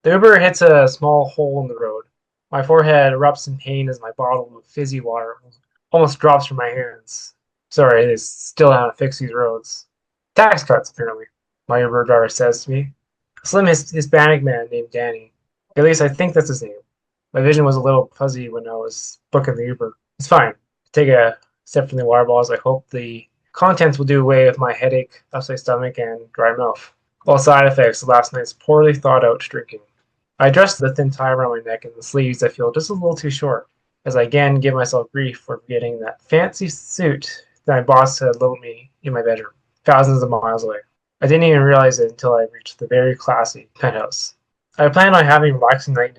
The Uber hits a small hole in the road. My forehead erupts in pain as my bottle of fizzy water almost drops from my hands. Sorry, they still haven't fixed these roads. Tax cuts, apparently, my Uber driver says to me. A slim Hispanic man named Danny. At least I think that's his name. My vision was a little fuzzy when I was booking the Uber. It's fine. Take a sip from the water bottles. I hope the contents will do away with my headache, upset stomach, and dry mouth. All side effects of last night's poorly thought out drinking. I adjust the thin tie around my neck and the sleeves I feel just a little too short, as I again give myself grief for forgetting that fancy suit that my boss had loaned me in my bedroom, thousands of miles away. I didn't even realize it until I reached the very classy penthouse. I planned on having a relaxing night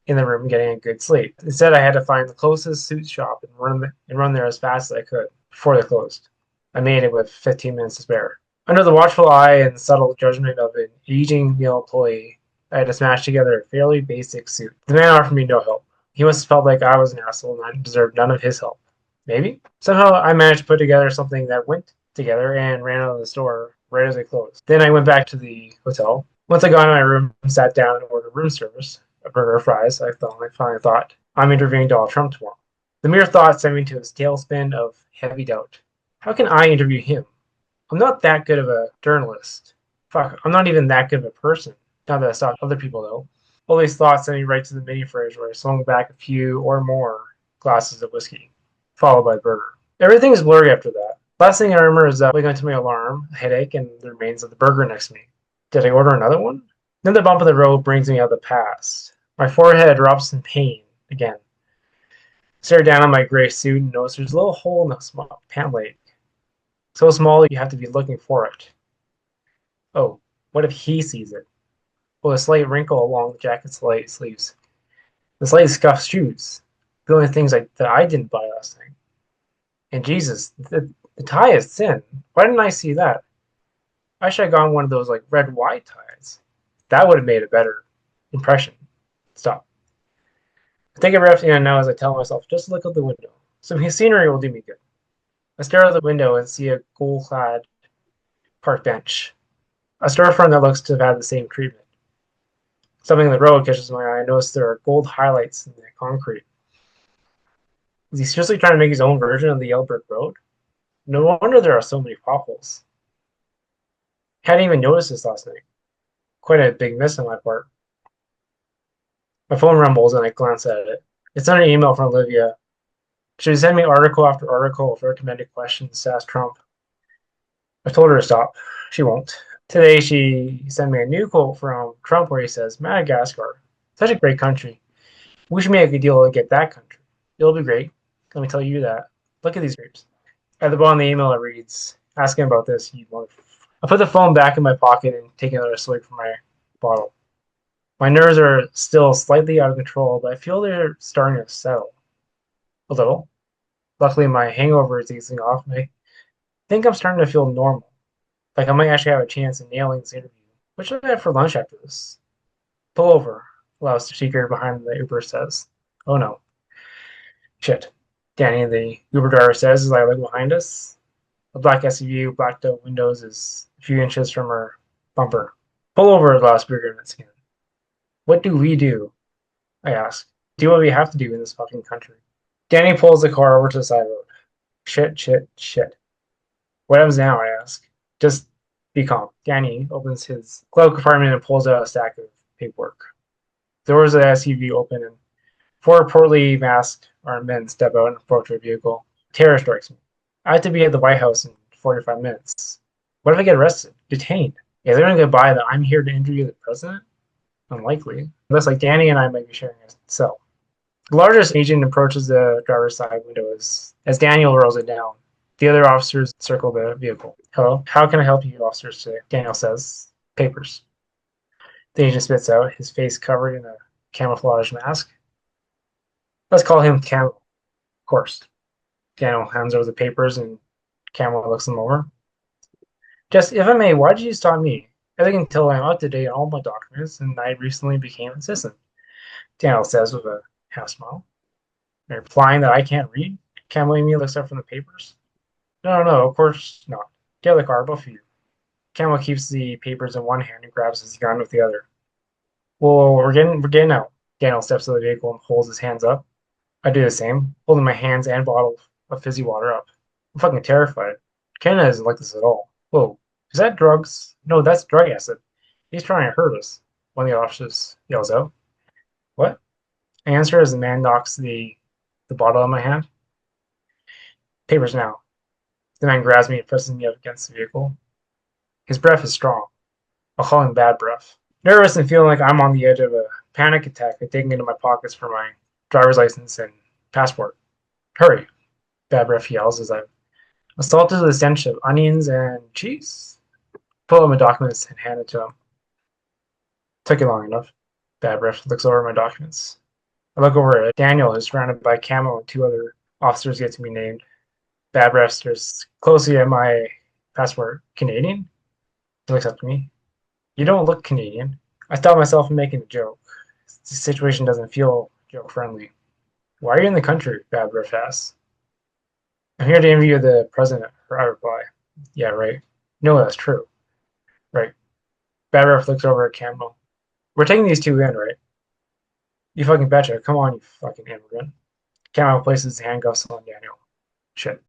in the room getting a good sleep. Instead, I had to find the closest suit shop and run there as fast as I could before they closed. I made it with 15 minutes to spare. Under the watchful eye and subtle judgment of an aging male employee, I had to smash together a fairly basic suit. The man offered me no help. He must have felt like I was an asshole and I deserved none of his help. Maybe? Somehow I managed to put together something that went together and ran out of the store right as it closed. Then I went back to the hotel. Once I got in my room, sat down and ordered room service, a burger, fries. I finally thought, I'm interviewing Donald Trump tomorrow. The mere thought sent me to a tailspin of heavy doubt. How can I interview him? I'm not that good of a journalist. Fuck, I'm not even that good of a person. Not that I saw other people though. All these thoughts sent me right to the mini fridge where I swung back a few or more glasses of whiskey, followed by the burger. Everything is blurry after that. Last thing I remember is waking up to my alarm, a headache, and the remains of the burger next to me. Did I order another one? Then the bump in the road brings me out of the past. My forehead drops in pain again. I stare down on my gray suit and notice there's a little hole in the small pant leg. So small you have to be looking for it. Oh, what if he sees it? Well, a slight wrinkle along the jacket's light sleeves. The slightly scuffed shoes. The only things that I didn't buy last night. And Jesus, the tie is thin. Why didn't I see that? I should have gone one of those like red wide ties. That would have made a better impression. Stop. I take a breath in and now as I tell myself, just look out the window. Some scenery will do me good. I stare out the window and see a gold-clad park bench. A storefront that looks to have had the same treatment. Something in the road catches my eye. I notice there are gold highlights in the concrete. Is he seriously trying to make his own version of the yellow brick road? No wonder there are so many potholes. I hadn't even noticed this last night. Quite a big miss on my part. My phone rumbles and I glance at it. It's an email from Olivia. She sent me article after article of recommended questions to ask Trump. I told her to stop. She won't. Today she sent me a new quote from Trump where he says, Madagascar, such a great country. We should make a deal to get that country. It'll be great. Let me tell you that. Look at these grapes. At the bottom of the email it reads, asking about this, you motherfucker. I put the phone back in my pocket and take another swig from my bottle. My nerves are still slightly out of control, but I feel they're starting to settle. A little. Luckily, my hangover is easing off, and I think I'm starting to feel normal. Like I might actually have a chance in nailing this interview. What should I have for lunch after this? Pull over, the loudspeaker behind the Uber says. Oh no. Shit. Danny, the Uber driver says as I look behind us. The black SUV with blacked out windows is a few inches from her bumper. Pull over, the loudspeaker once again. What do we do? I ask. Do what we have to do in this fucking country. Danny pulls the car over to the side road. Shit, shit, shit. What happens now? I ask. Just be calm. Danny opens his glove compartment and pulls out a stack of paperwork. The doors of the SUV open and four portly masked armed men step out and approach our vehicle. Terror strikes me. I have to be at the White House in 45 minutes. What if I get arrested? Detained? Is anyone going to buy that I'm here to interview the president? Unlikely. Looks like Danny and I might be sharing a cell. The largest agent approaches the driver's side window as Daniel rolls it down. The other officers circle the vehicle. Hello, how can I help you, officers today? Daniel says. Papers. The agent spits out, his face covered in a camouflage mask. Let's call him Camel. Of course. Daniel hands over the papers and Camel looks them over. Just, if I may, why did you stop me? As I can tell, I'm up to date on all my documents, and I recently became an assistant. Daniel says with a half smile. Implying that I can't read? Camel immediately looks up from the papers. No, no, of course not. Get out of the car, both of you. Camel keeps the papers in one hand and grabs his gun with the other. Well, we're getting out. Daniel steps to the vehicle and holds his hands up. I do the same, holding my hands and bottle of fizzy water up. I'm fucking terrified. Canada isn't like this at all. Whoa, is that drugs? No, that's drug acid. He's trying to hurt us. One of the officers yells out. What? I answer as the man knocks the bottle in my hand. Papers now. The man grabs me and presses me up against the vehicle. His breath is strong. I'll call him bad breath. Nervous and feeling like I'm on the edge of a panic attack, I dig into my pockets for my driver's license and passport. Hurry, bad breath yells as I assaulted with the stench of onions and cheese. Pull out my documents and hand it to him. Took you long enough. Bad breath looks over my documents. I look over at Daniel, who's surrounded by Camo and two other officers yet to be named. Bad breath stares closely at my passport. Canadian? He looks up to me. You don't look Canadian. I stopped myself from making a joke. The situation doesn't feel joke friendly. Why are you in the country? Bad breath asks. I'm here to interview the president, I reply. Yeah, right. No, that's true. Right. Bad breath looks over at Camo. We're taking these two in, right? You fucking betcha. Come on, you fucking immigrant. Camo places handcuffs on Daniel. Shit.